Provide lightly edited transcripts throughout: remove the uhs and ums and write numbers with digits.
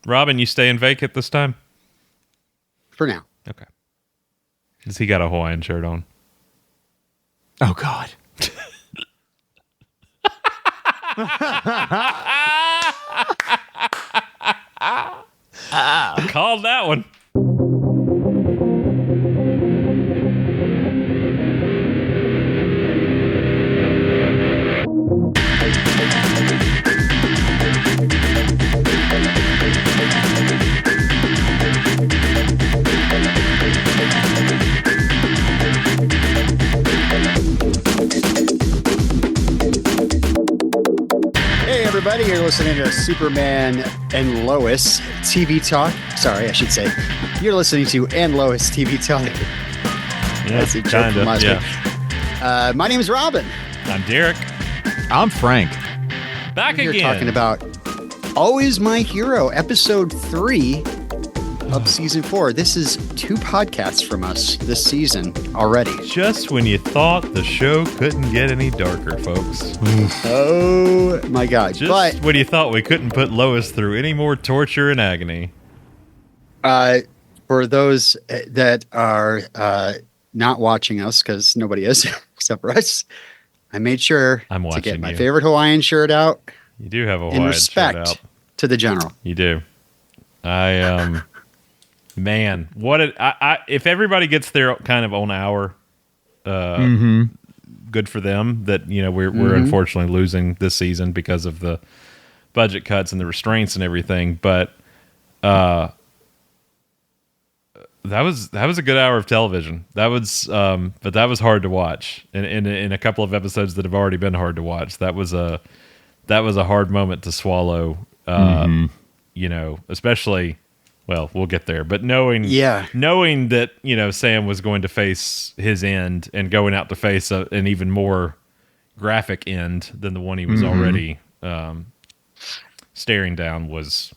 Robin, you staying vacant this time? For now. Okay. Has he got a Hawaiian shirt on? Oh, God. Called that one. Hey, everybody, you're listening to Superman and Lois TV Talk. Sorry, I should say. You're listening to And Lois TV Talk. Yeah, That's a joke from last week. My name is Robin. I'm Derek. I'm Frank. Back We're again. talking about Always My Hero, episode 3 of season 4. This is 2 podcasts from us this season already. Just when you thought the show couldn't get any darker, folks. Oh my God. Just when you thought we couldn't put Lois through any more torture and agony. For those that are not watching us, because nobody is except for us, I made sure I'm to get watching my you. favorite Hawaiian shirt out You do have a in Hawaiian shirt respect out. to the general. You do. Man, if everybody gets their kind of own hour, good for them. That we're unfortunately losing this season because of the budget cuts and the restraints and everything. But that was a good hour of television. That was hard to watch. In a couple of episodes that have already been hard to watch, that was a hard moment to swallow. Especially. Well, we'll get there, but knowing that Sam was going to face his end and going out to face an even more graphic end than the one he was already staring down was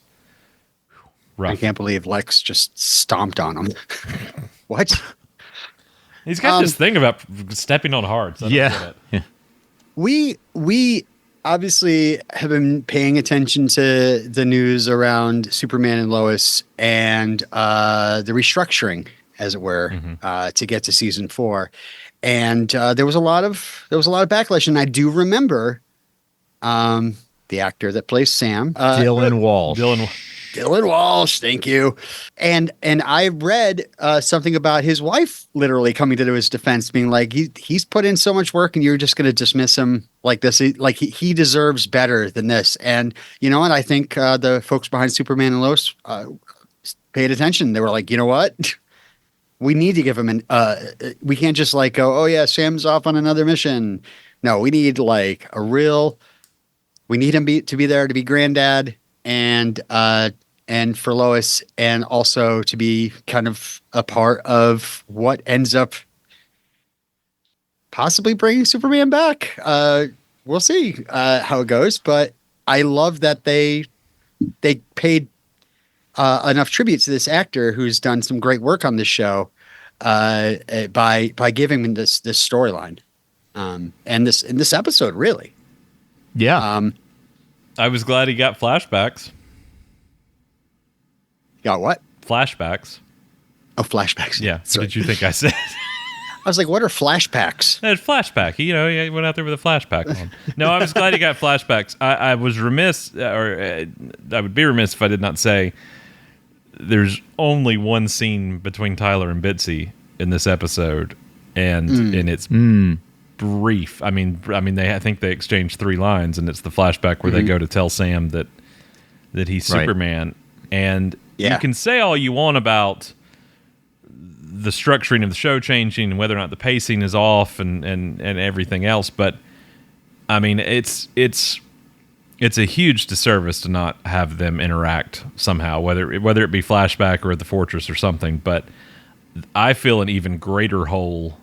rough. I can't believe Lex just stomped on him. What? He's got this thing about stepping on hearts. I don't get it. We obviously have been paying attention to the news around Superman and Lois and the restructuring, as it were, to get to season 4. And there was a lot of backlash. And I do remember the actor that plays Sam, Dylan Walsh. Dylan Walsh, thank you. And I read something about his wife literally coming to his defense, being like, he's put in so much work and you're just going to dismiss him like this. Like he deserves better than this. And you know what? I think the folks behind Superman and Lois paid attention. They were like, you know what? We need to give him we can't just like go, oh yeah, Sam's off on another mission. No, we need like we need him to be there to be granddad. And for Lois, and also to be kind of a part of what ends up possibly bringing Superman back. We'll see how it goes, but I love that they paid enough tribute to this actor who's done some great work on this show by giving him this storyline and in this episode, really. Yeah. I was glad he got flashbacks. Got what? Flashbacks. Oh, flashbacks. Yeah. Sorry. What did you think I said? I was like, what are flashbacks? Flashback. He went out there with a flashback on. No, I was glad he got flashbacks. I was remiss, I would be remiss if I did not say there's only one scene between Tyler and Bitsy in this episode, and it's brief. I think they exchanged 3 lines, and it's the flashback where they go to tell Sam that he's Superman. And you can say all you want about the structuring of the show changing and whether or not the pacing is off and everything else, but I mean it's a huge disservice to not have them interact somehow, whether it be flashback or at the fortress or something. But I feel an even greater hole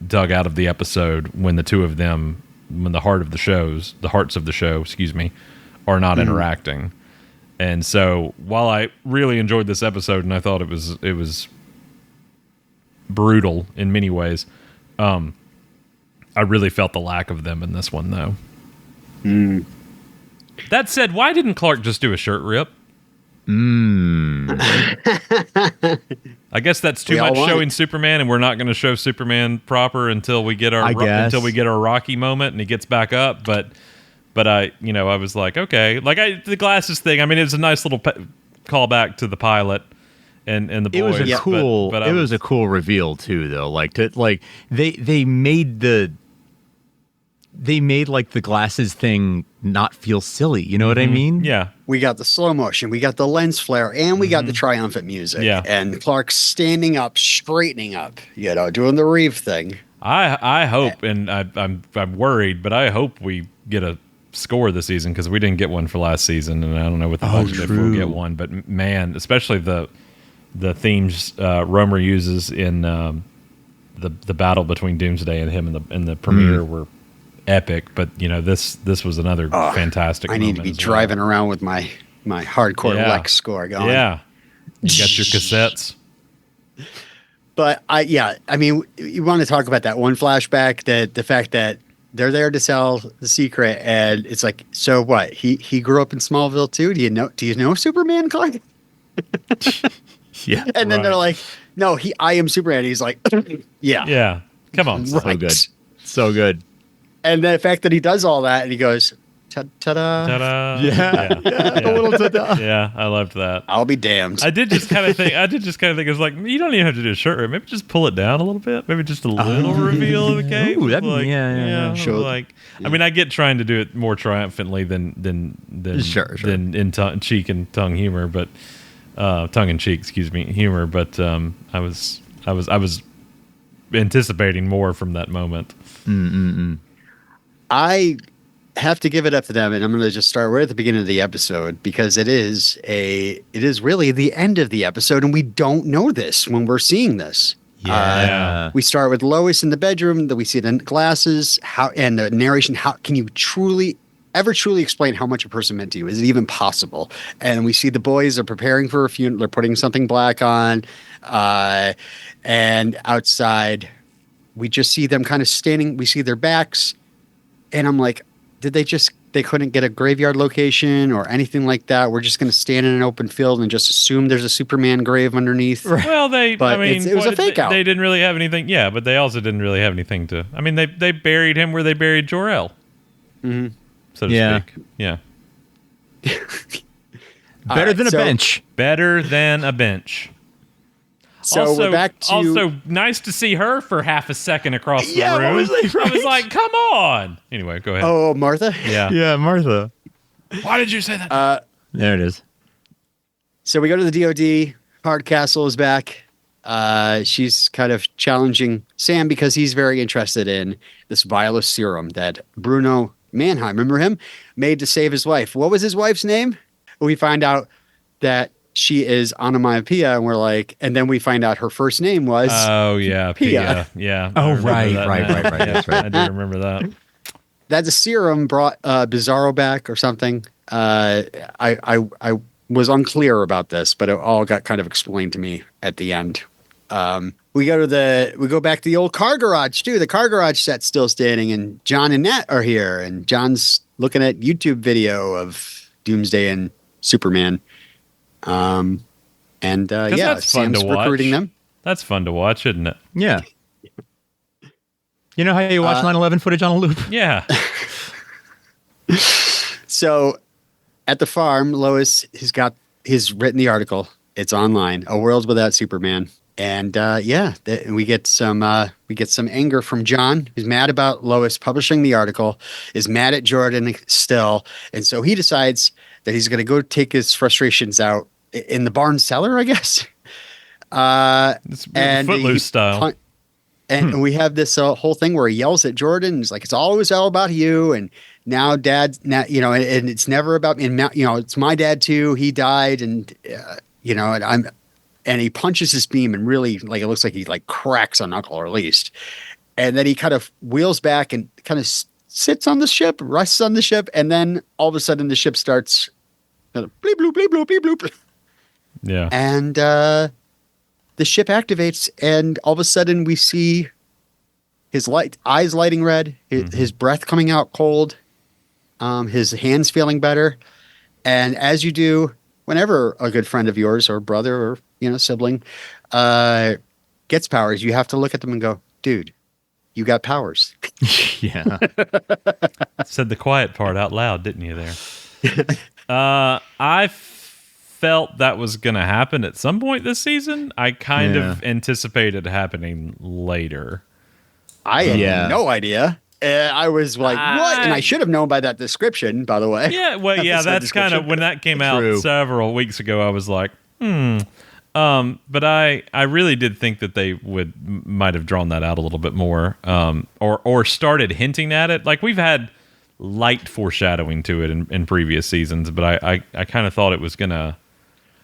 dug out of the episode when the two of them, when the hearts of the show, are not interacting. And so while I really enjoyed this episode and I thought it was brutal in many ways, I really felt the lack of them in this one, though. That said, why didn't Clark just do a shirt rip? I guess that's too We all much want showing it. Superman, and we're not going to show Superman proper until we get our I guess. until we get our Rocky moment and he gets back up. But I was like, okay, like the glasses thing. I mean, it's a nice little callback to the pilot and the boys. It was a cool. but it was a cool reveal too, though. They made like the glasses thing not feel silly. You know what I mean? yeah. We got the slow motion, we got the lens flare, and we got the triumphant music. Yeah. And Clark's standing up, straightening up, doing the Reeve thing. I hope, and I'm worried, but I hope we get a score this season because we didn't get one for last season, and I don't know what the budget if we'll get one. But man, especially the themes Romer uses in the battle between Doomsday and him in the premiere were epic. But this was another fantastic. I need to be driving around with my hardcore Lex score going. Yeah, you got your cassettes. But I mean, you want to talk about that one flashback, that the fact that they're there to sell the secret, and it's like, so what? He grew up in Smallville too. Do you know Superman, Clark? Yeah. And then they're like, no, I am Superman. He's like, yeah. Yeah, come on. Right. So good. So good. And the fact that he does all that and he goes, ta-da. Ta-da. Yeah. Yeah. A little ta-da. Yeah, I loved that. I'll be damned. I did just kind of think. It's like you don't even have to do a shirt rip. Maybe just pull it down a little bit. Maybe just a little reveal of the cape. Ooh, that'd be- like, yeah. Sure. Like, I mean, I get trying to do it more triumphantly than Sure. than in cheek and tongue humor, but tongue in cheek, excuse me, humor. But I was anticipating more from that moment. I have to give it up to them, and I'm going to just start right at the beginning of the episode, because it is really the end of the episode, and we don't know this when we're seeing this. Yeah. We start with Lois in the bedroom, then we see the glasses, and the narration. How can you ever truly explain how much a person meant to you? Is it even possible? And we see the boys are preparing for a funeral. They're putting something black on, and outside we just see them kind of standing. We see their backs, and I'm like, they couldn't get a graveyard location or anything like that? We're just going to stand in an open field and just assume there's a Superman grave underneath. Right. Well, it was a fake out. They didn't really have anything. Yeah, but they also didn't really have anything to. I mean, they buried him where they buried Jor-El, so to Yeah. speak. Yeah, Better than a bench. better than a bench. So also, we're back to also nice to see her for half a second across the Yeah, what room. was it, I was right? like, come on. Anyway, go ahead. Oh, Martha. Yeah. Yeah, Martha. Why did you say that? There it is. So we go to the DOD. Hardcastle is back. She's kind of challenging Sam because he's very interested in this violus serum that Bruno Mannheim, remember him, made to save his wife. What was his wife's name? We find out that she is onomatopoeia, and we're like, and then we find out her first name was. Oh yeah, Pia. Yeah. Oh, I remember right. that now. That's right. I do remember that. That's a serum brought Bizarro back or something. I was unclear about this, but it all got kind of explained to me at the end. We go back to the old car garage too. The car garage set's still standing, and John and Nat are here, and John's looking at YouTube video of Doomsday and Superman. Yeah, that's fun Sam's to watch. recruiting them. That's fun to watch, isn't it? Yeah. You know how you watch 9/11 footage on a loop? Yeah. So at the farm, Lois he's written the article. It's online, A World Without Superman. And we get some anger from John, who's mad about Lois publishing the article, is mad at Jordan still, and so he decides that he's going to go take his frustrations out in the barn cellar, I guess. It's Footloose style. And we have this whole thing where he yells at Jordan. He's like, "It's always all about you." And now, Dad, and it's never about me. And it's my dad too. He died, and and he punches his beam, and really, like, it looks like he like cracks a knuckle, or at least. And then he kind of wheels back and kind of sits on the ship, rests on the ship, and then all of a sudden the ship starts bleep bloop bleep bloop bleep bloop. Yeah. And the ship activates, and all of a sudden we see his eyes lighting red, his breath coming out cold, his hands feeling better. And as you do, whenever a good friend of yours or brother or sibling gets powers, you have to look at them and go, dude, you got powers. Yeah. Said the quiet part out loud, didn't you there? I felt that was going to happen at some point this season. I kind of anticipated happening later. I had no idea. I was like, what? And I should have known by that description, by the way. Yeah, well, yeah, that's kind of when that came out several weeks ago. I was like, but I really did think that they might have drawn that out a little bit more, or started hinting at it. Like we've had light foreshadowing to it in previous seasons, but I kind of thought it was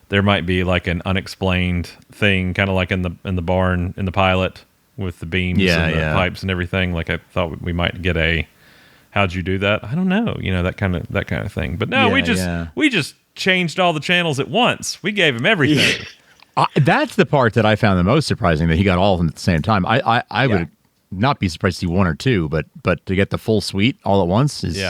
there might be like an unexplained thing, kind of like in the barn in the pilot with the beams and the pipes and everything. Like I thought we might get how'd you do that? I don't know, that kind of thing. But no, we just changed all the channels at once. We gave him everything. That's the part that I found the most surprising, that he got all of them at the same time. I would not be surprised to see one or two, but to get the full suite all at once is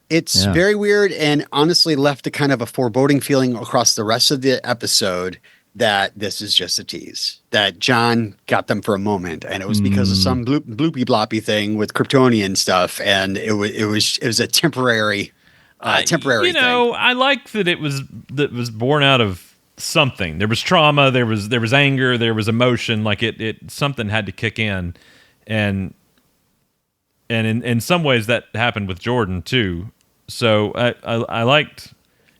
It's very weird, and honestly left a kind of a foreboding feeling across the rest of the episode that this is just a tease, that John got them for a moment, and it was because of some bloopy bloppy thing with Kryptonian stuff, and it was a temporary thing. I like that it was born out of something. There was trauma, there was anger, there was emotion. Like it something had to kick in, and in some ways that happened with Jordan too. So I liked.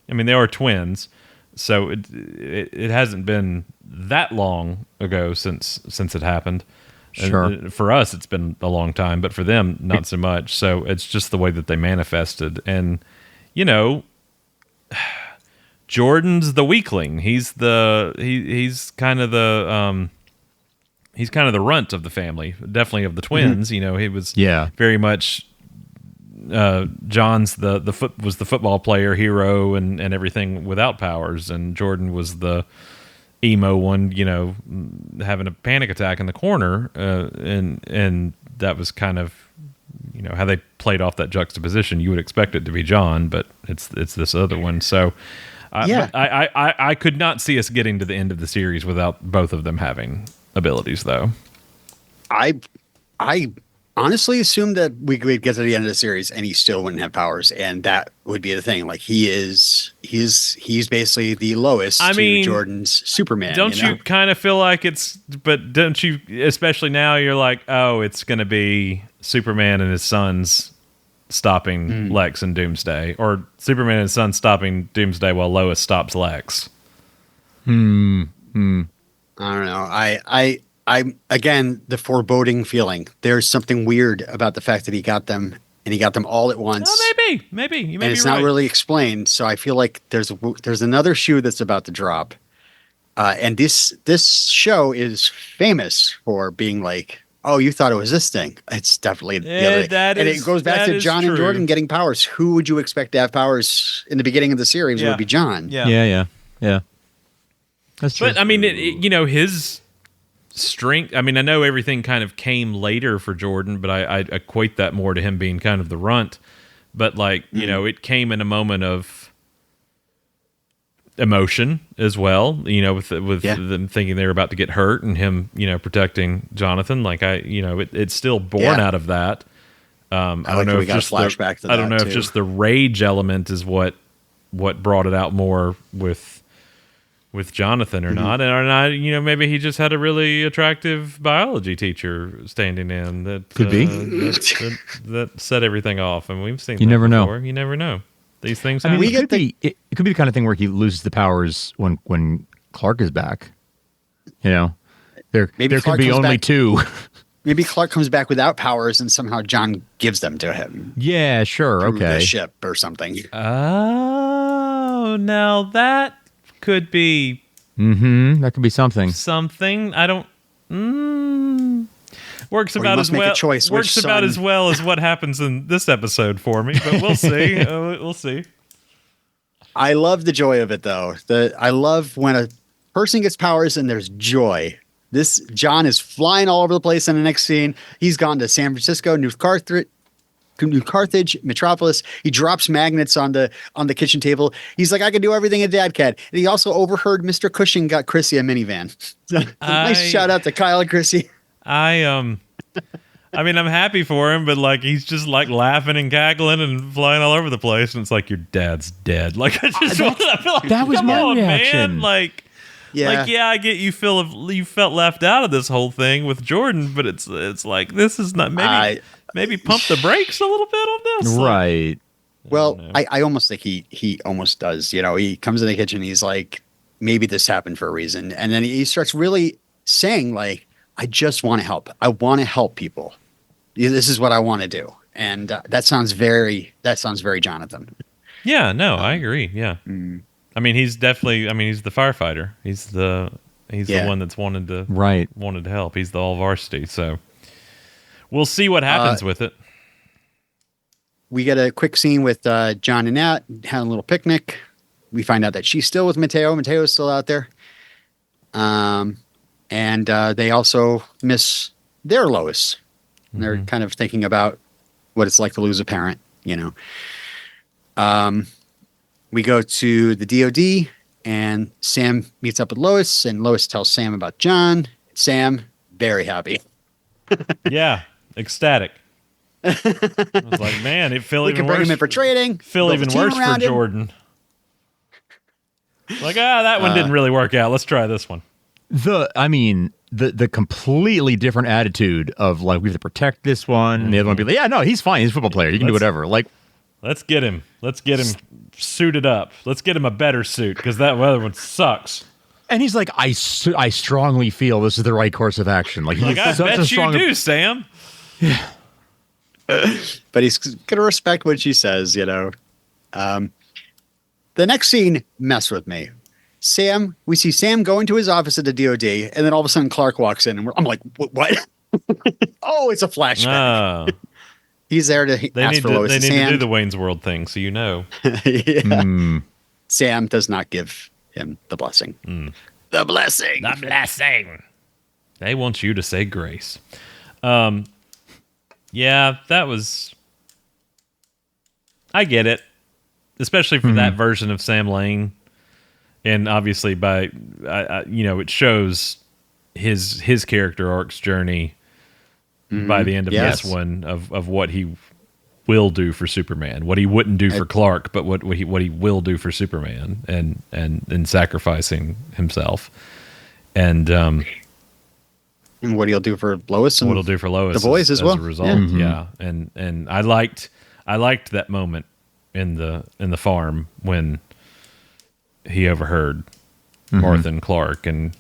I mean, they are twins, so it hasn't been that long ago since it happened. Sure. And for us, it's been a long time, but for them, not so much. So it's just the way that they manifested, and Jordan's the weakling. He's kind of the runt of the family, definitely of the twins. Mm-hmm. He was very much. John's was the football player hero and everything without powers, and Jordan was the emo one, having a panic attack in the corner, and that was kind of how they played off that juxtaposition. You would expect it to be John, but it's this other one. So I could not see us getting to the end of the series without both of them having abilities, though. I honestly assumed that we'd get to the end of the series and he still wouldn't have powers, and that would be the thing. Like he's basically the Lois to Jordan's Superman. Don't you kind of feel like but don't you, especially now, you're like, oh, it's going to be Superman and his sons stopping Lex and Doomsday, or Superman and his son stopping Doomsday while Lois stops Lex. I don't know. I'm again, the foreboding feeling. There's something weird about the fact that he got them, and he got them all at once. Oh, maybe. And it's not really explained. So I feel like there's another shoe that's about to drop. And this show is famous for being like, oh, you thought it was this thing. It's definitely the other thing. And it goes back to John and Jordan getting powers. Who would you expect to have powers in the beginning of the series? It would be John. Yeah. That's true. But I mean, his strength. I mean, I know everything kind of came later for Jordan, but I equate that more to him being kind of the runt. But it came in a moment of emotion as well. With them thinking they were about to get hurt, and him, protecting Jonathan. It's still born out of that. I don't know if just flashback. I don't know if just the rage element is what brought it out more with Jonathan or not, and maybe he just had a really attractive biology teacher standing in that could be that set everything off, and we've seen. You never know. You never know. These things. I mean, it could be the kind of thing where he loses the powers when Clark is back. There could be only two. Maybe Clark comes back without powers, and somehow John gives them to him. Yeah, sure, okay. The ship or something. Oh, now that could be. That could be something. I don't. Works about as well. Works about as well as what happens in this episode for me, but we'll see. We'll see. I love the joy of it, though. I love when a person gets powers and there's joy. This John is flying all over the place in the next scene. He's gone to San Francisco, New Carthage. New Carthage, Metropolis. He drops magnets on the kitchen table. He's like, I can do everything a dad can. And he also overheard Mr. Cushing got Chrissy a minivan. Nice shout out to Kyle and Chrissy. I mean, I'm happy for him, but like he's just like laughing and cackling and flying all over the place, and it's like your dad's dead. Like I just I feel like that was my reaction. Man. Like I get you felt left out of this whole thing with Jordan, but it's like this is not maybe pump the brakes a little bit on this, right? Well, I almost think he almost does. You know, he comes in the kitchen, he's like, maybe this happened for a reason, and then he starts really saying like, I just want to help. I want to help people. This is what I want to do. And that sounds very Jonathan. Yeah, no, I agree. Yeah. I mean, he's definitely, he's the firefighter. He's the one that's wanted to help. He's the all varsity. So we'll see what happens with it. We get a quick scene with John and Nat having a little picnic. We find out that she's still with Mateo. Mateo's still out there. And they also miss their Lois. And they're kind of thinking about what it's like to lose a parent, you know. We go to the DOD, and Sam meets up with Lois, and Lois tells Sam about John. Sam, very happy. Yeah, ecstatic. I was like, man, it feel we even can bring worse. him in for trading. Feel even worse for Jordan. Like, that one didn't really work out. Let's try this one. The completely different attitude of like, we have to protect this one, and the other one be like, yeah, no, he's fine. He's a football player. You can do whatever. Like, let's get him suited up. Let's get him a better suit because that other one sucks. And he's like, I strongly feel this is the right course of action. Like I bet you do, Sam. Yeah. But he's gonna respect what she says, you know. The next scene messed with me. We see Sam go into his office at the DOD, and then all of a sudden Clark walks in, and I'm like, what? Oh, it's a flashback. Oh. He's there to ask for Lois' hand. They need to do the Wayne's World thing, so you know. Yeah. Sam does not give him the blessing. The blessing. The blessing. They want you to say grace. Yeah, that was... I get it. Especially for that version of Sam Lane. And obviously it shows his character arc's journey by the end of this one of what he will do for Superman, what he wouldn't do for Clark, but what he will do for Superman, and sacrificing himself, and what he'll do for Lois, and what he'll do for Lois, the boys as well. As a result, yeah. And I liked that moment in the farm when he overheard Martha and Clark and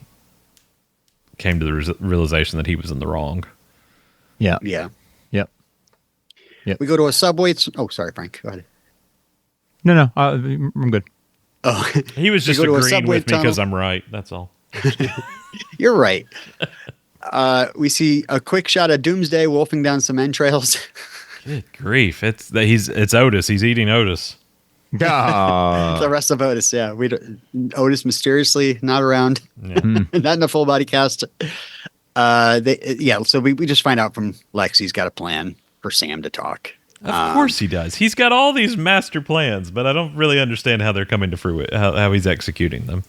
came to the realization that he was in the wrong. Yeah. Yep. We go to a Subway. Oh, sorry, Frank. Go ahead. No, I'm good. Oh, he was just agreeing with me because I'm right. That's all. You're right. We see a quick shot of Doomsday wolfing down some entrails. Good grief! It's Otis. He's eating Otis. The rest of Otis, yeah. Otis mysteriously not around, not in a full body cast. So we just find out from Lex he's got a plan for Sam to talk. Of course he does. He's got all these master plans, but I don't really understand how they're coming to fruition, how he's executing them.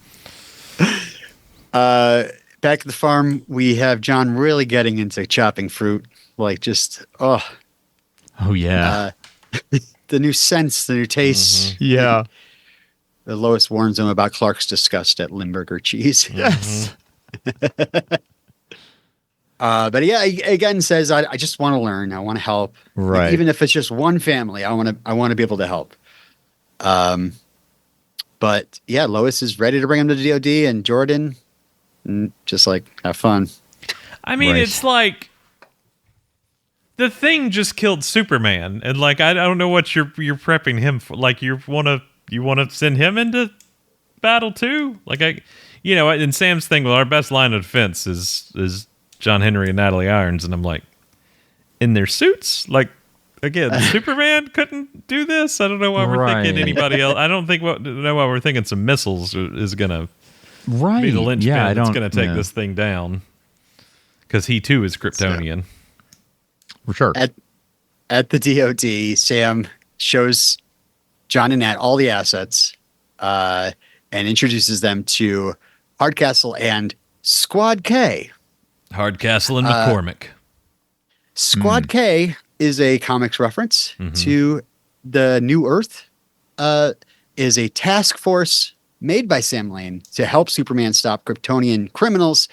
Back at the farm, we have John really getting into chopping fruit, like just oh yeah. The new scents, the new tastes. Yeah. The Lois warns him about Clark's disgust at Limburger cheese. Yes. But yeah, again says, I just want to learn. I want to help. Right. Even if it's just one family, I want to be able to help. But yeah, Lois is ready to bring him to the DOD, and Jordan, just like, have fun. I mean, It's like, the Thing just killed Superman, and like I don't know what you're prepping him for. Like you want to send him into battle too. Like in Sam's thing, well, our best line of defense is John Henry and Natalie Irons, and I'm like, in their suits, like again, Superman couldn't do this. I don't know why we're thinking anybody else. I don't know why we're thinking some missiles is gonna be the linchpin that's gonna take this thing down, because he too is Kryptonian. For sure. at the DOD, Sam shows John and Nat all the assets and introduces them to Hardcastle and Squad K. Hardcastle and McCormick. Squad K is a comics reference to the New Earth. Is a task force made by Sam Lane to help Superman stop Kryptonian criminals,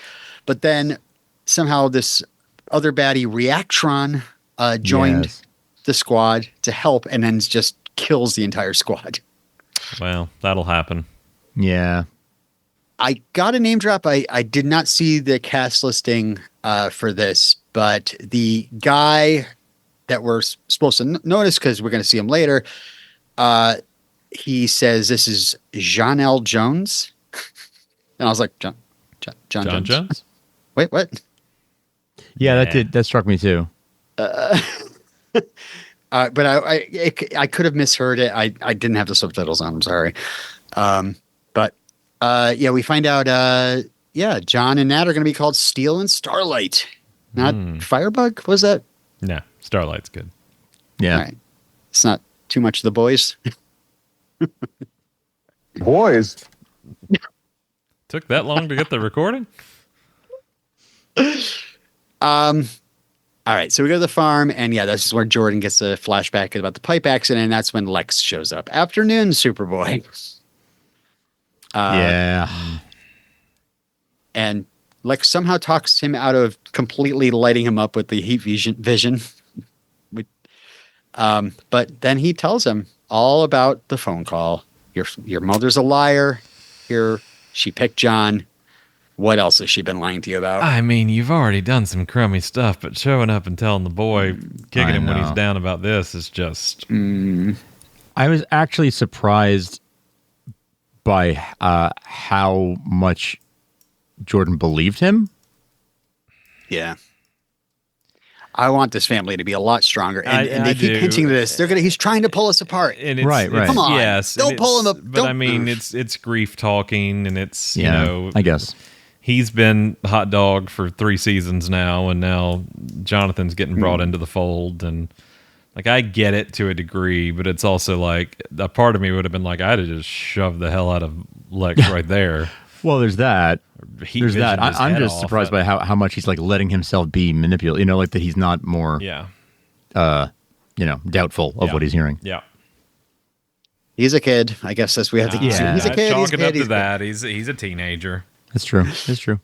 but then somehow this other baddie, Reactron, joined the squad to help, and then just kills the entire squad. Well, that'll happen. Yeah. I got a name drop. I did not see the cast listing for this, but the guy that we're supposed to notice, because we're going to see him later, he says this is John L. Jones. And I was like, John Jones? Wait, what? Yeah, that struck me too. But I could have misheard it. I didn't have the subtitles on. I'm sorry. We find out, John and Nat are going to be called Steel and Starlight, not Firebug. Was that? No, Starlight's good. Yeah. All right. It's not too much of the boys. Boys. Took that long to get the recording? All right, so we go to the farm, and this is where Jordan gets a flashback about the pipe accident, and that's when Lex shows up. Afternoon, Superboy. And Lex somehow talks him out of completely lighting him up with the heat vision. But then he tells him all about the phone call. Your mother's a liar. She picked John. What else has she been lying to you about? I mean, you've already done some crummy stuff, but showing up and telling the boy, kicking him when he's down about this is just... I was actually surprised by how much Jordan believed him. Yeah. I want this family to be a lot stronger. And they keep hinting to this. He's trying to pull us apart. And right. Come on. Yes. Don't pull him up. But I mean, it's grief talking, and it's, I guess. He's been hot dog for 3 seasons now, and now Jonathan's getting brought into the fold. And like, I get it to a degree, but it's also like a part of me would have been like, I'd have just shoved the hell out of Lex right there. Well, there's that. There's that. I'm just surprised by how much he's like letting himself be manipulated. Like that he's not more, doubtful of what he's hearing. Yeah. He's a kid. I guess that's we have to. Yeah. He's a kid. Chalk it up to that. He's a teenager. That's true. That's true.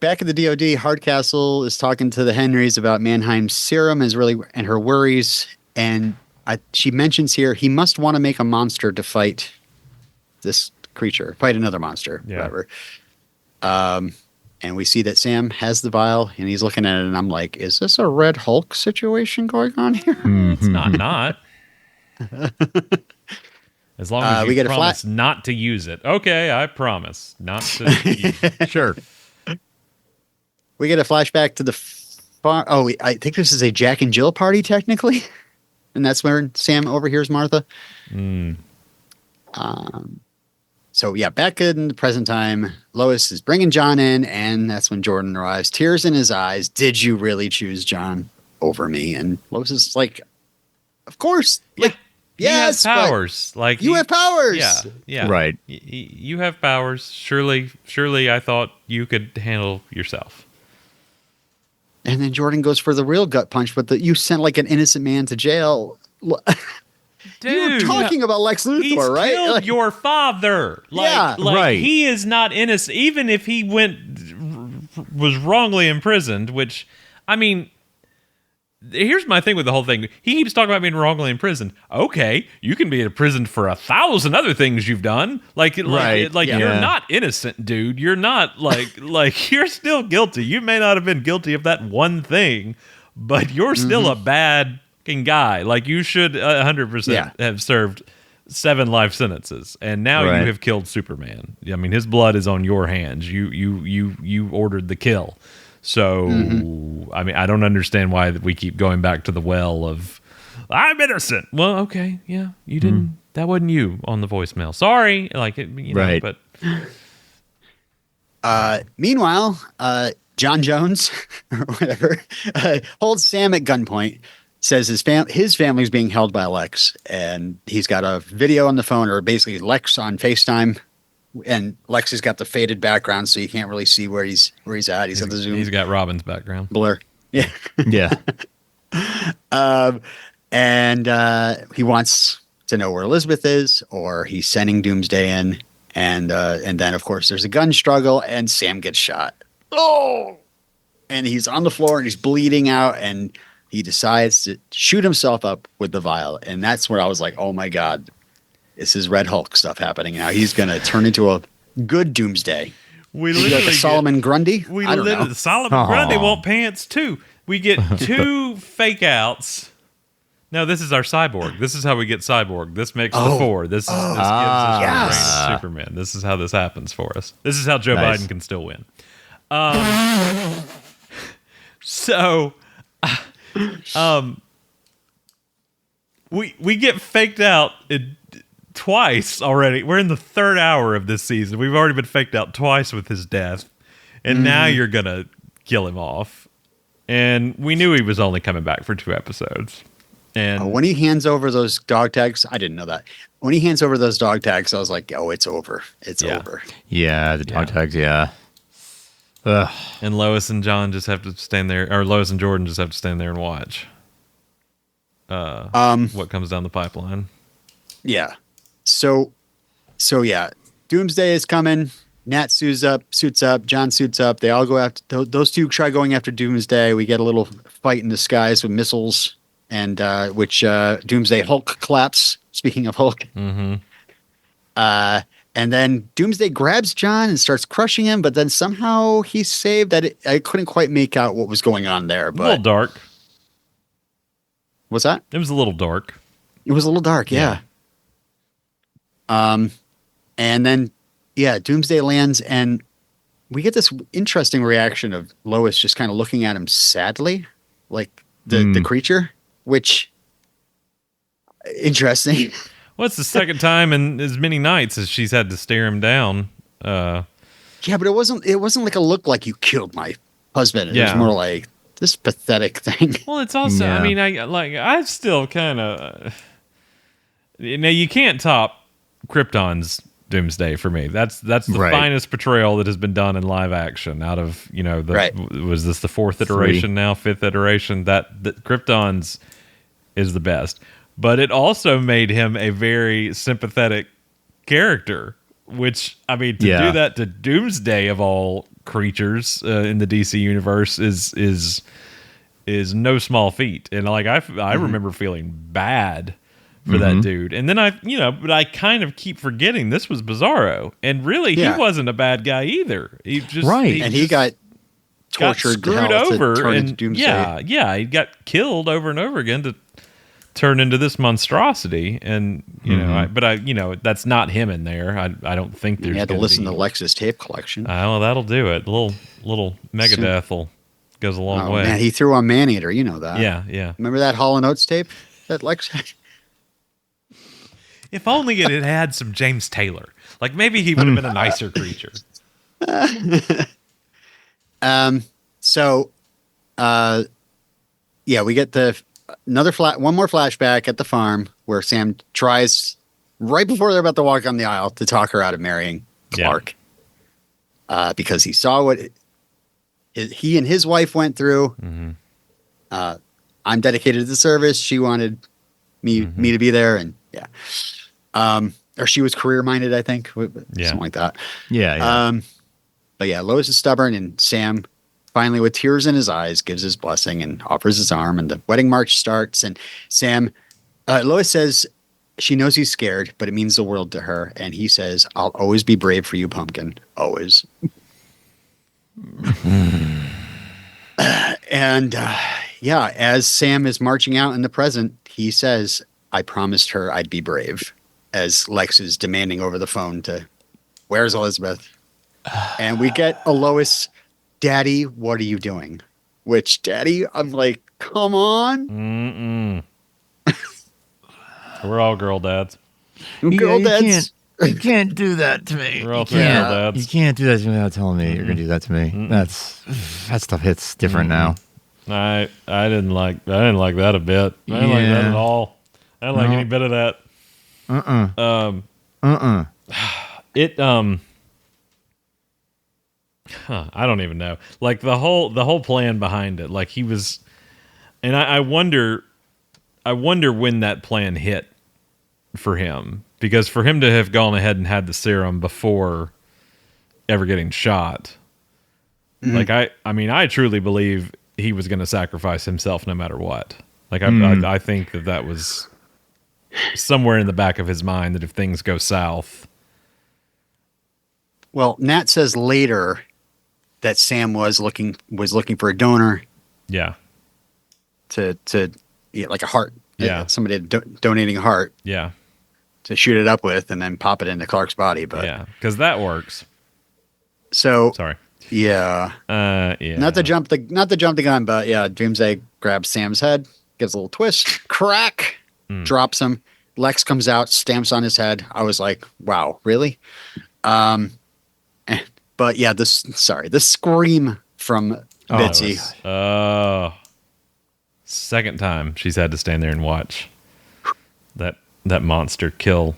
Back at the DOD, Hardcastle is talking to the Henrys about Mannheim's serum and her worries. And she mentions here he must want to make a monster to fight this creature, fight another monster, whatever. And we see that Sam has the vial, and he's looking at it, and I'm like, is this a Red Hulk situation going on here? It's not. As long as you promise not to use it. Okay, I promise not to use it. Sure. We get a flashback to the farm. Oh, I think this is a Jack and Jill party, technically. And that's where Sam overhears Martha. So, back in the present time, Lois is bringing John in, and that's when Jordan arrives. Tears in his eyes. Did you really choose John over me? And Lois is like, of course. Like, yes, he has powers. Like you have powers. Yeah. Right. You have powers. Surely, I thought you could handle yourself. And then Jordan goes for the real gut punch, but you sent like an innocent man to jail. Dude, you were talking about Lex Luthor, he's right? Killed your father. Right. He is not innocent, even if he was wrongly imprisoned. Which, I mean, here's my thing with the whole thing. He keeps talking about being wrongly imprisoned. Okay, you can be imprisoned for 1,000 other things you've done. You're not innocent, dude. You're not like you're still guilty. You may not have been guilty of that one thing, but you're still a bad guy. Like, you should 100% have served 7 life sentences, and now you have killed Superman. I mean, his blood is on your hands. You ordered the kill. So, I mean, I don't understand why we keep going back to the well of, I'm innocent. Well, okay, yeah, you didn't. That wasn't you on the voicemail. Sorry, right. But meanwhile, John Jones or whatever holds Sam at gunpoint. says his family's being held by Lex, and he's got a video on the phone, or basically Lex on FaceTime, and Lex has got the faded background, so you can't really see where he's at. He's got the zoom. He's got Robin's background Blur. Yeah. Yeah. And he wants to know where Elizabeth is, or he's sending Doomsday in, and then of course there's a gun struggle, and Sam gets shot. Oh, and he's on the floor and he's bleeding out, and he decides to shoot himself up with the vial, and that's where I was like, oh my god, this is Red Hulk stuff happening now. He's gonna turn into a good Doomsday. we Like literally Solomon Grundy. we I don't know. literally Solomon Grundy want pants too. We get 2 fake outs. No, this is our cyborg. This is how we get cyborg. This makes the 4. This gives us the reign of Superman. This is how this happens for us. This is how Joe Biden can still win. We get faked out twice already. We're in the 3rd hour of this season. We've already been faked out twice with his death, and now you're gonna kill him off. And we knew he was only coming back for 2 episodes. And When he hands over those dog tags, I didn't know that. When he hands over those dog tags, I was like, oh, it's over. It's over. Yeah, the dog tags, yeah. Ugh. And Lois and John just have to stand there, or Lois and Jordan just have to stand there and watch what comes down the pipeline. Yeah. So yeah, Doomsday is coming. Nat suits up, John suits up. They all go after those 2 try going after Doomsday. We get a little fight in the skies with missiles, and which Doomsday Hulk claps. Speaking of Hulk. Mm-hmm. And then Doomsday grabs John and starts crushing him, but then somehow he's saved. I couldn't quite make out what was going on there. But A little dark. What's that? It was a little dark. It was a little dark, yeah. And then, Doomsday lands, and we get this interesting reaction of Lois just kind of looking at him sadly, like the creature, which interesting. Well, it's the second time in as many nights as she's had to stare him down. Yeah, but it wasn't like a look like you killed my husband. It was more like this pathetic thing. Well, it's also, I mean, I still kind of, you can't top Krypton's Doomsday for me. That's the finest portrayal that has been done in live action out of, was this the 4th iteration now, 5th iteration? That Krypton's is the best. But it also made him a very sympathetic character, which, I mean, to do that to Doomsday of all creatures in the DC universe is no small feat. And like I remember feeling bad for that dude. And then but I kind of keep forgetting this was Bizarro. And really, he wasn't a bad guy either. He just he got tortured, screwed over, and Doomsday. he got killed over and over again to turn into this monstrosity. And that's not him in there. I don't think there's. You had to listen to Lex's tape collection. Well, that'll do it. Little Megadeth goes a long way. Man, he threw on Maneater. You know that. Yeah. Remember that Hall & Oates tape that Lex had? If only it had had some James Taylor. Like, maybe he would have been a nicer creature. We get one more flashback at the farm where Sam tries, right before they're about to walk on the aisle, to talk her out of marrying Clark. Because he saw what he and his wife went through. Mm-hmm. I'm dedicated to the service. She wanted me to be there, and or she was career minded, I think, something like that. But Lois is stubborn, and Sam finally, with tears in his eyes, gives his blessing and offers his arm, and the wedding march starts. And Lois says she knows he's scared, but it means the world to her. And he says, "I'll always be brave for you, Pumpkin. Always." As Sam is marching out in the present, he says, "I promised her I'd be brave," as Lex is demanding over the phone where's Elizabeth? And we get a Lois, "Daddy, what are you doing?" Which, Daddy, I'm like, come on. We're all girl dads. Girl dads. You can't do that to me. We're all girl dads. You can't do that to me without telling me you're going to do that to me. That stuff hits different now. I didn't like that a bit. I didn't like that at all. I didn't like any bit of that. It I don't even know. Like the whole plan behind it. Like he was, and I wonder when that plan hit for him, because for him to have gone ahead and had the serum before ever getting shot, like I mean I truly believe he was going to sacrifice himself no matter what. Like I think that was somewhere in the back of his mind that if things go south. Well, Nat says later that Sam was looking for a donor. Yeah. To like a heart. Yeah. Somebody donating a heart. Yeah. To shoot it up with and then pop it into Clark's body. But yeah, because that works. So sorry. Yeah. Yeah. Not to jump the gun, but yeah, Doomsday grabs Sam's head, gives a little twist, crack, drops him. Lex comes out, stamps on his head. I was like, wow, really? But yeah, the scream from Bitsy. Second time she's had to stand there and watch that monster kill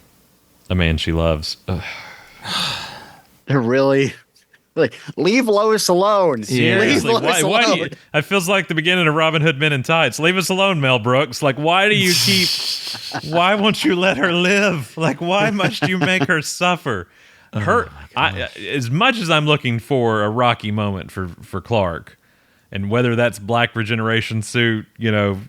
a man she loves. They're really like, leave Lois alone. Seriously, leave Lois why alone. it feels like the beginning of Robin Hood Men in Tights. Leave us alone, Mel Brooks. Like, why do you keep? Why won't you let her live? Like, why must you make her suffer? As much as I'm looking for a Rocky moment for Clark, and whether that's Black Regeneration suit,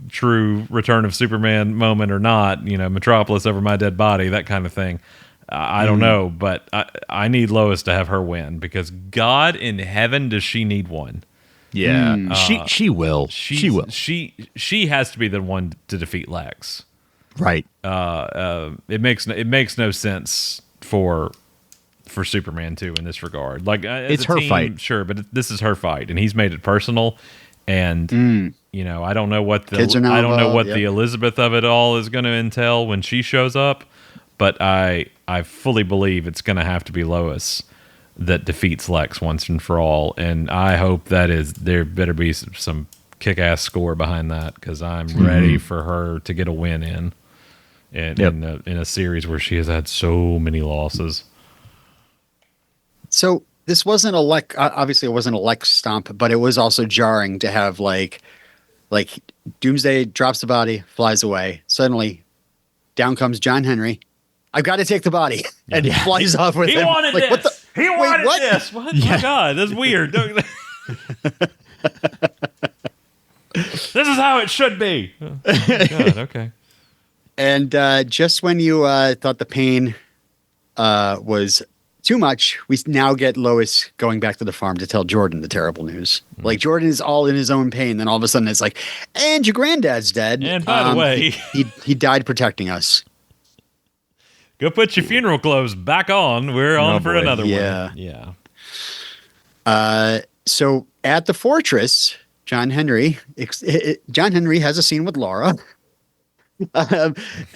true Return of Superman moment or not, Metropolis over my dead body, that kind of thing. I don't know, but I need Lois to have her win, because God in heaven, does she need one? Yeah, she will. She will. She has to be the one to defeat Lex. Right. It makes no sense for Superman too in this regard. Like it's her fight, sure, but this is her fight, and he's made it personal. And I don't know what the Elizabeth of it all is going to entail when she shows up. But I fully believe it's going to have to be Lois that defeats Lex once and for all. And I hope there better be some kick-ass score behind that, because I'm ready for her to get a win in a series where she has had so many losses. So this wasn't a Lex, obviously it wasn't a Lex stomp, but it was also jarring to have like Doomsday drops the body, flies away. Suddenly down comes John Henry. I've got to take the body. And he flies off with him. He wanted this. He wanted this. What? Yeah. Oh, my God. That's weird. This is how it should be. Oh, God, okay. And just when you thought the pain was too much, we now get Lois going back to the farm to tell Jordan the terrible news. Like, Jordan is all in his own pain. Then all of a sudden it's like, and your granddad's dead. And by the way, he died protecting us. Go put your funeral clothes back on. We're on for another one. Yeah. So at the fortress, John Henry has a scene with Laura.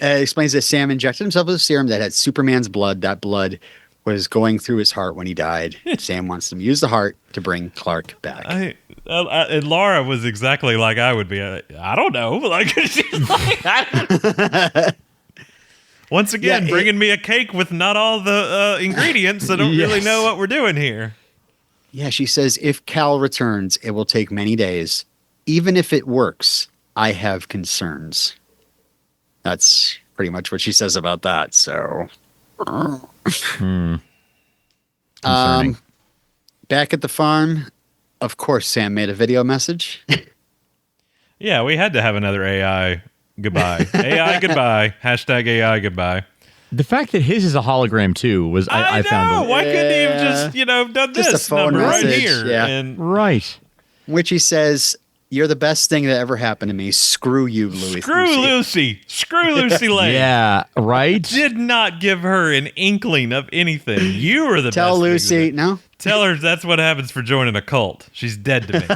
Explains that Sam injected himself with a serum that had Superman's blood. That blood was going through his heart when he died. Sam wants him to use the heart to bring Clark back. And Laura was exactly like I would be. I don't know. Like, she's like, once again, bringing me a cake with not all the ingredients. I don't really know what we're doing here. Yeah, she says, if Cal returns, it will take many days. Even if it works, I have concerns. That's pretty much what she says about that. So, back at the farm, of course, Sam made a video message. Yeah, we had to have another AI goodbye. AI goodbye. Hashtag AI goodbye. The fact that his is a hologram too was I found. Why couldn't he have just done just this a phone number message, right here? yeah. And Right. Which he says, "You're the best thing that ever happened to me. Screw you, Louis. Screw Lucy Lane. Yeah, right. Did not give her an inkling of anything. You were the Tell best Lucy, thing no? Tell her that's what happens for joining a cult. She's dead to me.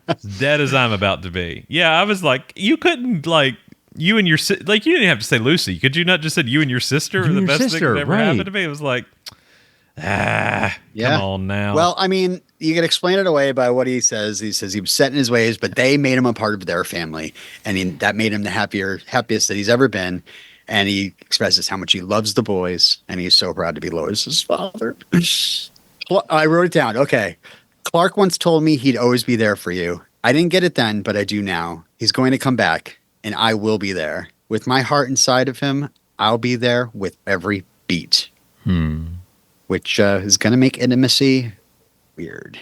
As dead as I'm about to be. Yeah, I was like, you couldn't you and your you didn't have to say Lucy. Could you not just said you and your sister are the best thing that ever happened to me? It was like, Yeah. Come on now. Well, I mean, you can explain it away by what he says. He says he was set in his ways, but they made him a part of their family, and that made him the happiest that he's ever been. And he expresses how much he loves the boys, and he's so proud to be Lois's father. I wrote it down. Okay. Clark once told me he'd always be there for you. I didn't get it then, but I do now. He's going to come back, and I will be there. With my heart inside of him, I'll be there with every beat. Which is going to make intimacy weird.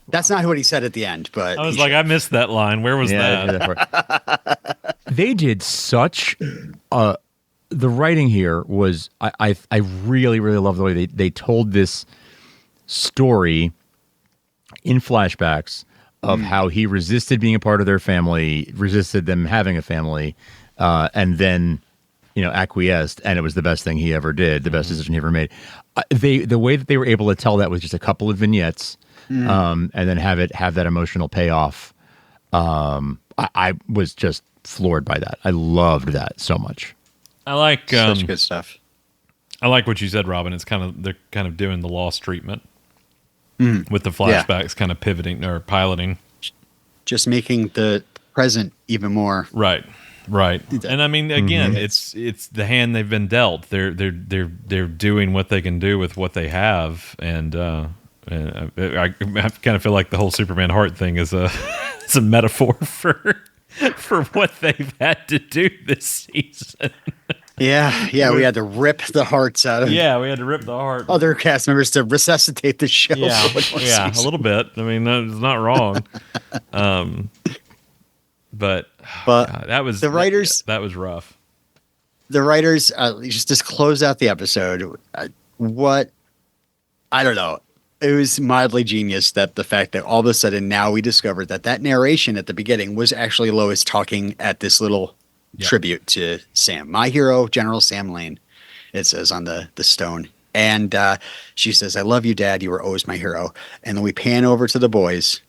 That's not what he said at the end, but I was like, I missed that line. Where was that? They did such the writing here was I really, really love the way they told this story in flashbacks of how he resisted being a part of their family, resisted them having a family, and then acquiesced, and it was the best thing he ever did, the best decision he ever made. The way that they were able to tell that with just a couple of vignettes, and then have that emotional payoff. I was just floored by that. I loved that so much. I like such good stuff. I like what you said, Robin. They're kind of doing the lost treatment with the flashbacks, kind of pivoting or piloting, just making the present even more right. And I mean, again, it's the hand they've been dealt. They're doing what they can do with what they have, and I kind of feel like the whole Superman heart thing is a it's a metaphor for what they've had to do this season. Yeah, we had to rip the hearts out of we had to rip the heart other cast members to resuscitate the show. Yeah, a little bit. I mean, that's not wrong. But God, that was the writers. That was rough. The writers just to close out the episode. What I don't know. It was mildly genius that the fact that all of a sudden now we discovered that narration at the beginning was actually Lois talking at this little tribute to Sam, my hero, General Sam Lane. It says on the stone, and she says, "I love you, Dad. You were always my hero." And then we pan over to the boys,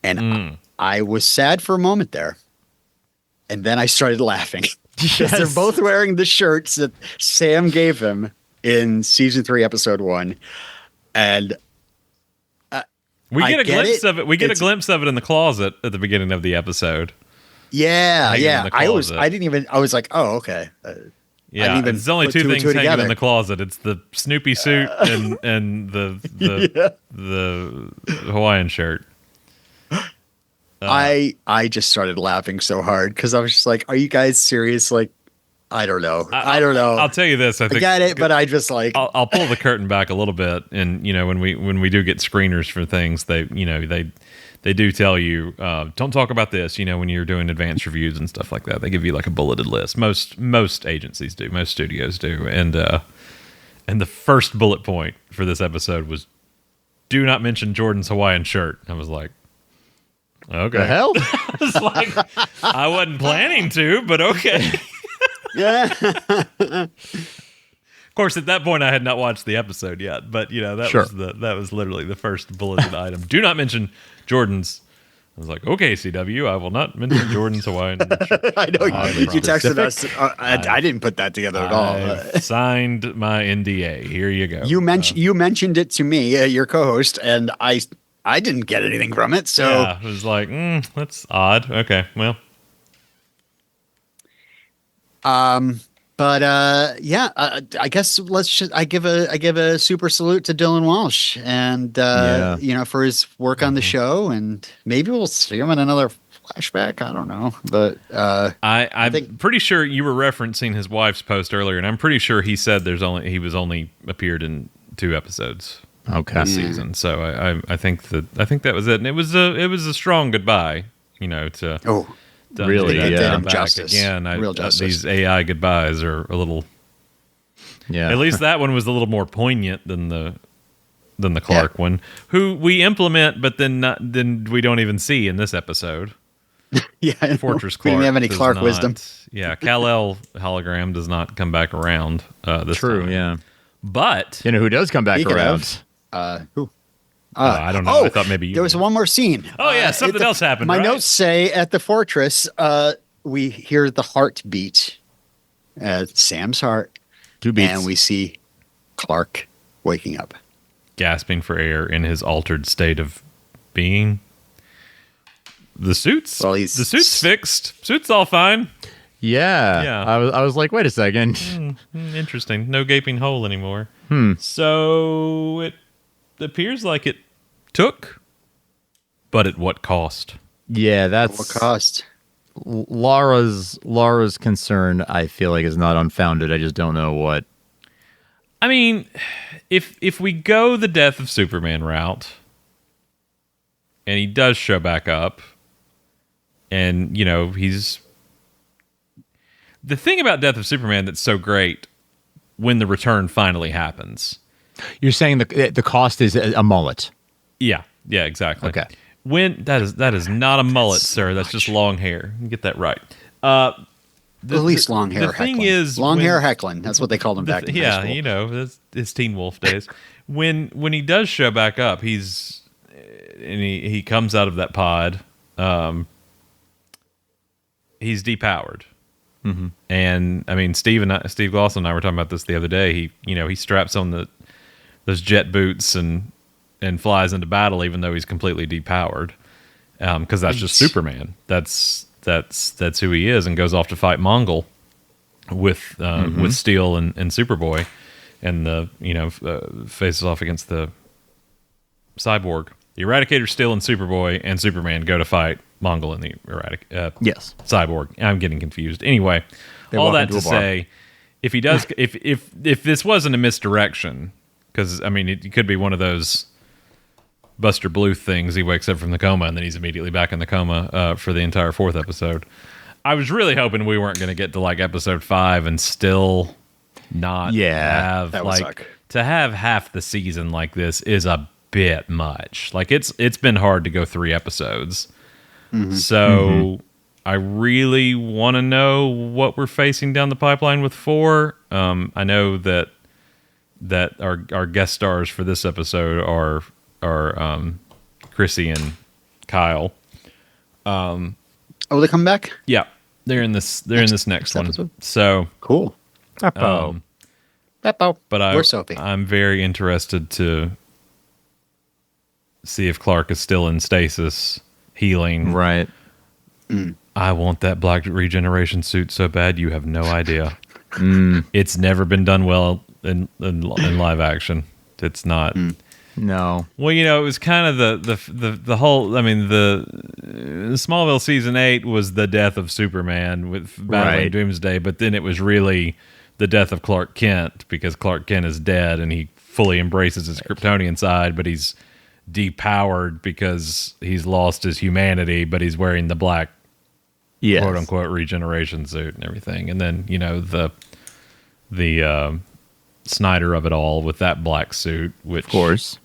and I was sad for a moment there, and then I started laughing because they're both wearing the shirts that Sam gave him in season 3, episode 1. And we get a glimpse of it. We get a glimpse of it in the closet at the beginning of the episode. Yeah. I was like, oh, okay. Yeah, there's only two things hanging in the closet. It's the Snoopy suit and the Hawaiian shirt. I just started laughing so hard because I was just like, are you guys serious? Like, I don't know. I don't know. I'll tell you this. I get it, but I just like I'll pull the curtain back a little bit, and when we do get screeners for things, they do tell you don't talk about this. When you're doing advanced reviews and stuff like that, they give you like a bulleted list. Most agencies do, most studios do, and the first bullet point for this episode was, "Do not mention Jordan's Hawaiian shirt." I was like, okay, the hell? I was like, I wasn't planning to, but okay. Yeah. Of course, at that point, I had not watched the episode yet, but that was literally the first bulleted item. Do not mention Jordan's. I was like, okay, CW, I will not mention Jordan's Hawaiian shirt. I know you texted us. I didn't put that together at all. I signed my NDA. Here you go. You mentioned it to me, your co-host, and I didn't get anything from it. So yeah, it was like, that's odd. Okay, well. I guess I give a super salute to Dylan Walsh and for his work on the show, and maybe we'll see him in another flashback. I don't know, but I'm pretty sure you were referencing his wife's post earlier, and I'm pretty sure he said he was only appeared in 2 episodes this season. So I think that was it, and it was a strong goodbye, really, yeah. Justice. Again, real justice. These AI goodbyes are a little. Yeah. At least that one was a little more poignant than the Clark one, who we implement, but then we don't even see in this episode. Yeah, Fortress we Clark. didn't have any Clark wisdom. Yeah, Kal-El hologram does not come back around. This True. time. Yeah. But who does come back around? Who? I don't know. I thought maybe there was one more scene. Oh yeah, something else happened. My notes say at the fortress, we hear the heartbeat, Sam's heart, 2 beats, and we see Clark waking up. Gasping for air in his altered state of being. The suit's fixed. Suit's all fine. Yeah. I was like, wait a second. Interesting. No gaping hole anymore. So it appears like it took, but at what cost? Yeah, that's What cost? Laura's concern. I feel like is not unfounded. I just don't know what. I mean, if we go the death of Superman route, and he does show back up, and he's the thing about Death of Superman that's so great when the return finally happens. You're saying the cost is a mullet. Yeah, exactly. Okay. When that is not a mullet, sir. That's just long hair. You get that right. At least long hair. The thing heckling. is, long hair heckling. That's what they called him back in high school. that's his Teen Wolf days. when he does show back up, he comes out of that pod. He's depowered. Mm-hmm. And I mean, Steve Glosson and I were talking about this the other day. He straps on those jet boots and flies into battle, even though he's completely depowered, because that's just Superman. That's who he is, and goes off to fight Mongol with Steel and Superboy, and faces off against the Cyborg. The Eradicator, Steel, and Superboy and Superman go to fight Mongol and the Yes. Cyborg. I'm getting confused. Anyway, all that to say, if he does, if this wasn't a misdirection, because I mean, it could be one of those Buster Bluth things. He wakes up from the coma and then he's immediately back in the coma for the entire 4th episode. I was really hoping we weren't going to get to like episode 5 and still not have that would suck. To have half the season like this is a bit much. Like it's been hard to go 3 episodes. So I really want to know what we're facing down the pipeline with 4. I know that our guest stars for this episode are Chrissy and Kyle. Oh, they come back? Yeah, they're in this next one. episode? So Cool. Beppo. Beppo. But Where's Sophie? I'm very interested to see if Clark is still in stasis, healing. Right. I want that black regeneration suit so bad you have no idea. It's never been done well in live action. It's not. No. Well, it was kind of the whole. I mean, the Smallville season 8 was the death of Superman with battling Doomsday, but then it was really the death of Clark Kent because Clark Kent is dead and he fully embraces his Kryptonian side, but he's depowered because he's lost his humanity, but he's wearing the black quote unquote regeneration suit and everything. And then, the Snyder of it all with that black suit, which Of course.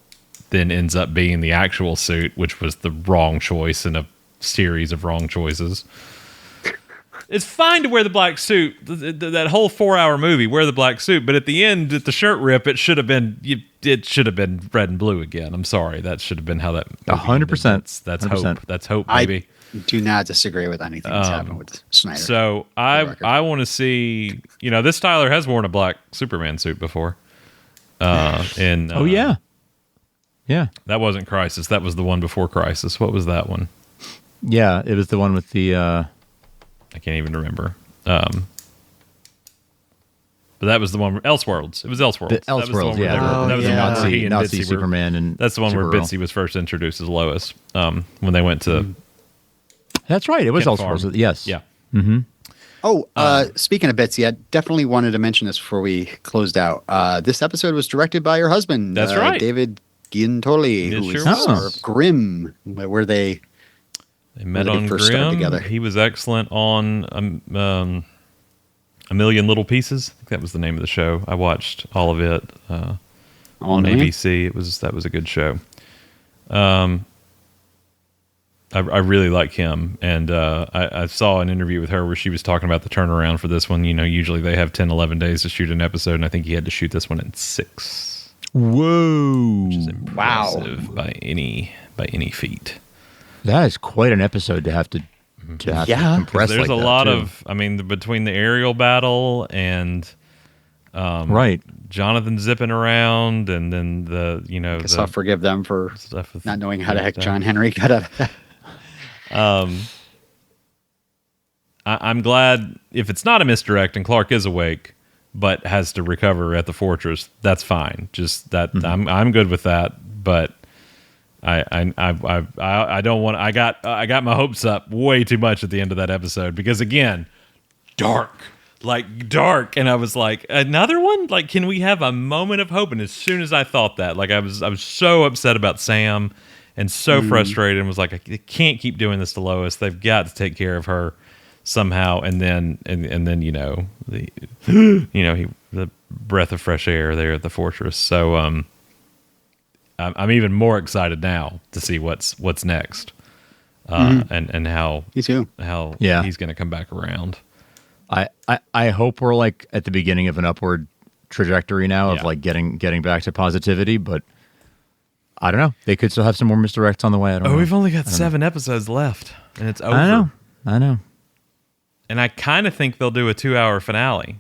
then ends up being the actual suit, which was the wrong choice in a series of wrong choices. It's fine to wear the black suit. That whole 4-hour movie, wear the black suit, but at the end, at the shirt rip, it should have been red and blue again. I'm sorry, that should have been how that. 100%. That's 100%. hope. That's hope, baby. I do not disagree with anything that's happened with Snyder. So I want to see. This Tyler has worn a black Superman suit before. And Oh yeah. Yeah. That wasn't Crisis. That was the one before Crisis. What was that one? Yeah, it was the one with the I can't even remember. But that was the one. Elseworlds. It was Elseworlds. Elseworlds, yeah. That was the one where he and Nazi Bitsy were. Superman and That's the one where Supergirl. Bitsy was first introduced as Lois. When they went to. That's right. It was Kent Elseworlds. Farm. Yes. Yeah. Oh, speaking of Betsy, I definitely wanted to mention this before we closed out. This episode was directed by your husband. That's right. David Giantoli, It who sure was the star was. of Grimm, where they met they on first started Grimm. together. He was excellent on A Million Little Pieces. I think that was the name of the show. I watched all of it on ABC. That was a good show. I really like him, and I saw an interview with her where she was talking about the turnaround for this one. Usually they have 10, 11 days to shoot an episode, and I think he had to shoot this one in 6. Whoa. Which is impressive by any feat. That is quite an episode to have to Yeah. compress There's like a that, lot too. of, between the aerial battle and Right. Jonathan zipping around, and then I guess I'll forgive them for stuff with not knowing how the heck John Henry got out of that. I'm glad if it's not a misdirect and Clark is awake, but has to recover at the fortress. That's fine. Just that I'm good with that. But I don't want. I got my hopes up way too much at the end of that episode because again, dark, and I was like, another one. Like, can we have a moment of hope? And as soon as I thought that, like, I was so upset about Sam and so frustrated and was like, I can't keep doing this to Lois. They've got to take care of her somehow. And then the breath of fresh air there at the fortress. So I'm even more excited now to see what's next, and how Me too. how Yeah. he's going to come back around. I hope we're like at the beginning of an upward trajectory now of Yeah. like getting back to positivity, but I don't know. They could still have some more misdirects on the way. I don't know. We've only got 7 episodes left, and it's over. I know. And I kind of think they'll do a 2-hour finale.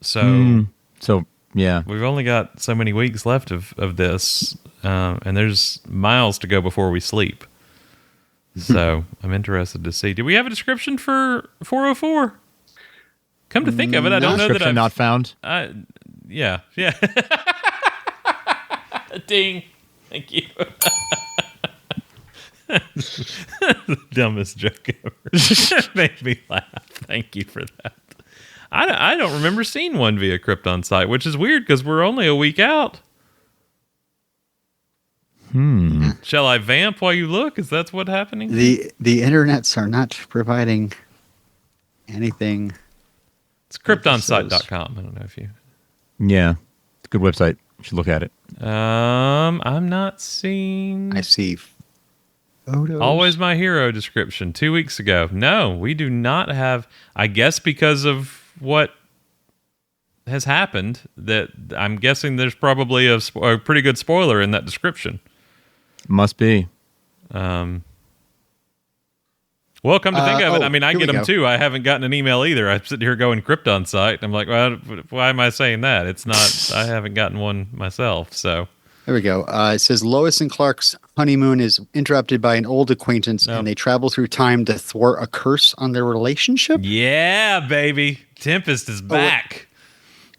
So So yeah, we've only got so many weeks left of this, and there's miles to go before we sleep. So I'm interested to see. Do we have a description for 404? Come to think of it, I don't know that description I've not found. Yeah. Ding. Thank you. The dumbest joke ever. Made me laugh. Thank you for that. I don't remember seeing one via Krypton site, which is weird because we're only a week out. Shall I vamp while you look? Is that what's happening? The internets are not providing anything. It's kryptonsite.com. I don't know if you... Yeah, it's a good website. You should look at it. I'm not seeing... I see photos. Always My Hero description 2 weeks ago. No, we do not have... I guess because of what has happened, that I'm guessing there's probably a pretty good spoiler in that description. Must be. Well, come to think of it, I mean, I here get we them go. too. I haven't gotten an email either. I'm sitting here going Krypton site. I'm like, well, why am I saying that? It's not. I haven't gotten one myself. So There we go. It says Lois and Clark's honeymoon is interrupted by an old acquaintance, and they travel through time to thwart a curse on their relationship. yeah, baby, Tempest is back.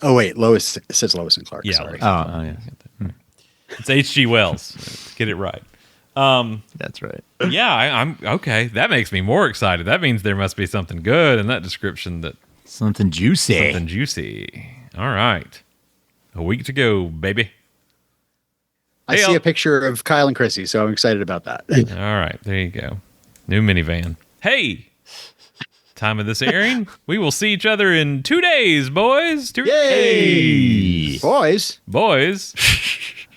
Oh wait, Lois. It says Lois and Clark. Yeah, Sorry. Oh yeah, It's H.G. Wells. Get it right. that's right. Yeah, I'm okay. That makes me more excited. That means there must be something good in that description. Something juicy. Something juicy. All right, a week to go, baby. I see a picture of Kyle and Chrissy, so I'm excited about that. All right, there you go. New minivan. Hey, time of this airing, we will see each other in 2 days, boys. Yay! Boys. Boys. Is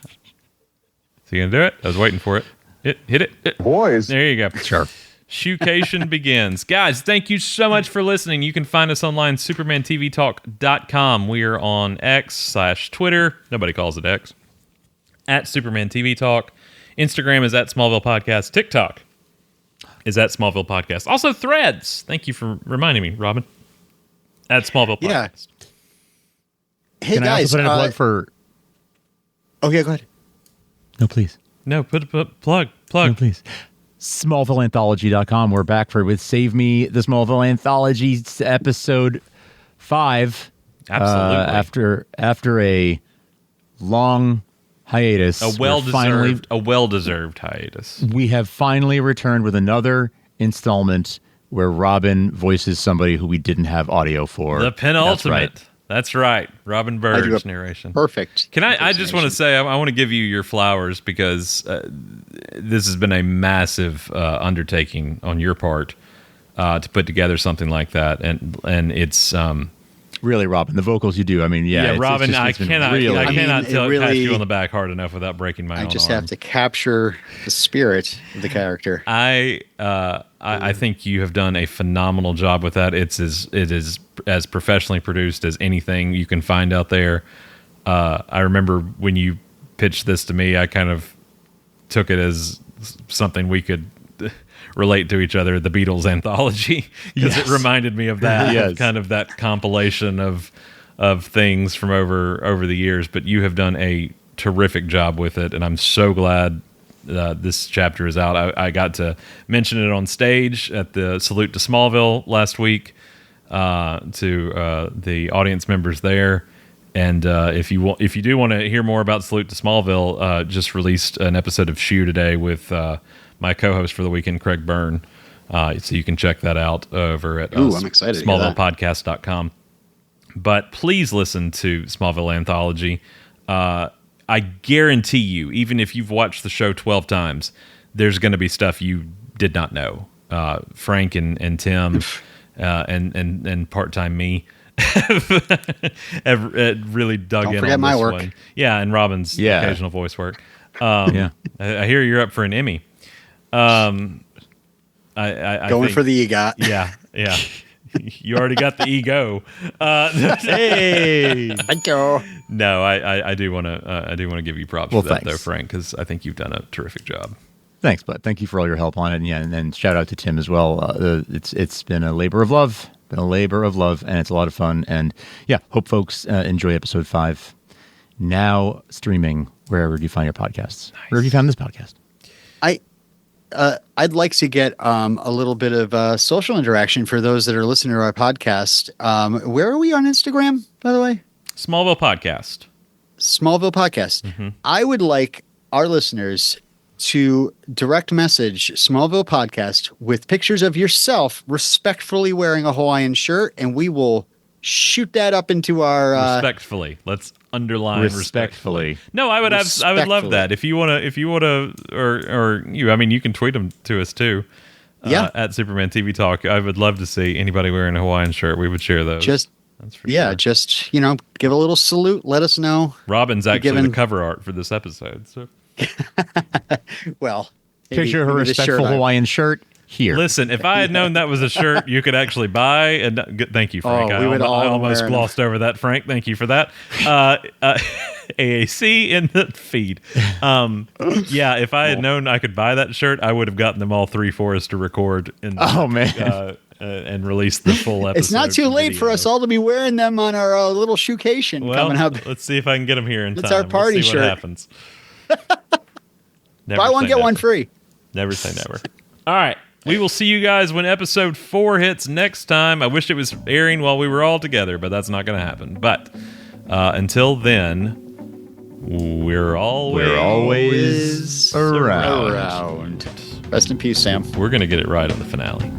he going to do it? I was waiting for it. Hit it. Boys. There you go. Sure. Shoecation begins. Guys, thank you so much for listening. You can find us online, supermantvtalk.com. We are on X/Twitter. Nobody calls it X. At Superman TV Talk. Instagram is at Smallville Podcast. TikTok is at Smallville Podcast. Also Threads. Thank you for reminding me, Robin. At Smallville Podcast. Yeah. Hey Can I guys. also put in a plug for? Okay, go ahead. No, please. No, put plug. No, please. SmallvilleAnthology.com. We're back with Save Me, the Smallville Anthology episode 5. Absolutely. After a long hiatus. A well-deserved hiatus. We have finally returned with another installment where Robin voices somebody who we didn't have audio for. The penultimate. That's right. That's right. Robin I do Bird's a narration. Perfect. Can I just want to say, I want to give you your flowers because this has been a massive undertaking on your part to put together something like that. And it's... Really, Robin, the vocals you do. I mean, yeah. Robin, I it's been cannot really- pat really- you on the back hard enough without breaking my own I just arm. have to capture the spirit of the character. I think you have done a phenomenal job with that. It is as professionally produced as anything you can find out there. I remember when you pitched this to me, I kind of took it as something we could relate to each other, the Beatles anthology, because it reminded me of that, Yes. kind of that compilation of of things from over the years, but you have done a terrific job with it, and I'm so glad this chapter is out. I got to mention it on stage at the Salute to Smallville last week to the audience members there. And if you do want to hear more about Salute to Smallville, just released an episode of Shoe today with my co-host for the weekend, Craig Byrne. So you can check that out over at I'm excited smallvillepodcast.com. But please listen to Smallville Anthology. I guarantee you, even if you've watched the show 12 times, there's going to be stuff you did not know. Frank and Tim and part-time me have really dug Don't in forget on my this work. one. Yeah, and Robin's occasional voice work. I hear you're up for an Emmy. I Going think, for the EGOT. Yeah. You already got the ego. Hey, Thank you. no, I do want to give you props for that, though, Frank, because I think you've done a terrific job. Thanks, bud. Thank you for all your help on it. And then shout out to Tim as well. It's been a labor of love. And it's a lot of fun. And yeah, hope folks enjoy episode 5. Now streaming wherever you find your podcasts. Nice. Wherever you found this podcast. I'd like to get a little bit of social interaction for those that are listening to our podcast. Where are we on Instagram, by the way? Smallville Podcast. Smallville Podcast. Mm-hmm. I would like our listeners to direct message Smallville Podcast with pictures of yourself respectfully wearing a Hawaiian shirt, and we will shoot that up into our Respectfully. Let's underline respectfully. No, I would love that. If you want to, or you, I mean, you can tweet them to us too. At Superman TV Talk. I would love to see anybody wearing a Hawaiian shirt. We would share those. That's for sure. Just give a little salute. Let us know. Robin's actually the cover art for this episode. So, well, Picture her respectful Hawaiian shirt here. Listen, if I had known that was a shirt you could actually buy, and thank you, Frank. I almost glossed over that, Frank. Thank you for that. AAC in the feed. If I had known I could buy that shirt, I would have gotten them all three for us to record. And release the full episode. It's not too late for us all to be wearing them on our little shoecation coming up. Let's see if I can get them here in time. It's our party we'll see shirt. What happens. Buy one, get one free. Never say never. All right. We will see you guys when episode 4 hits next time. I wish it was airing while we were all together, but that's not going to happen. But until then, we're always around. Rest in peace, Sam. We're going to get it right on the finale.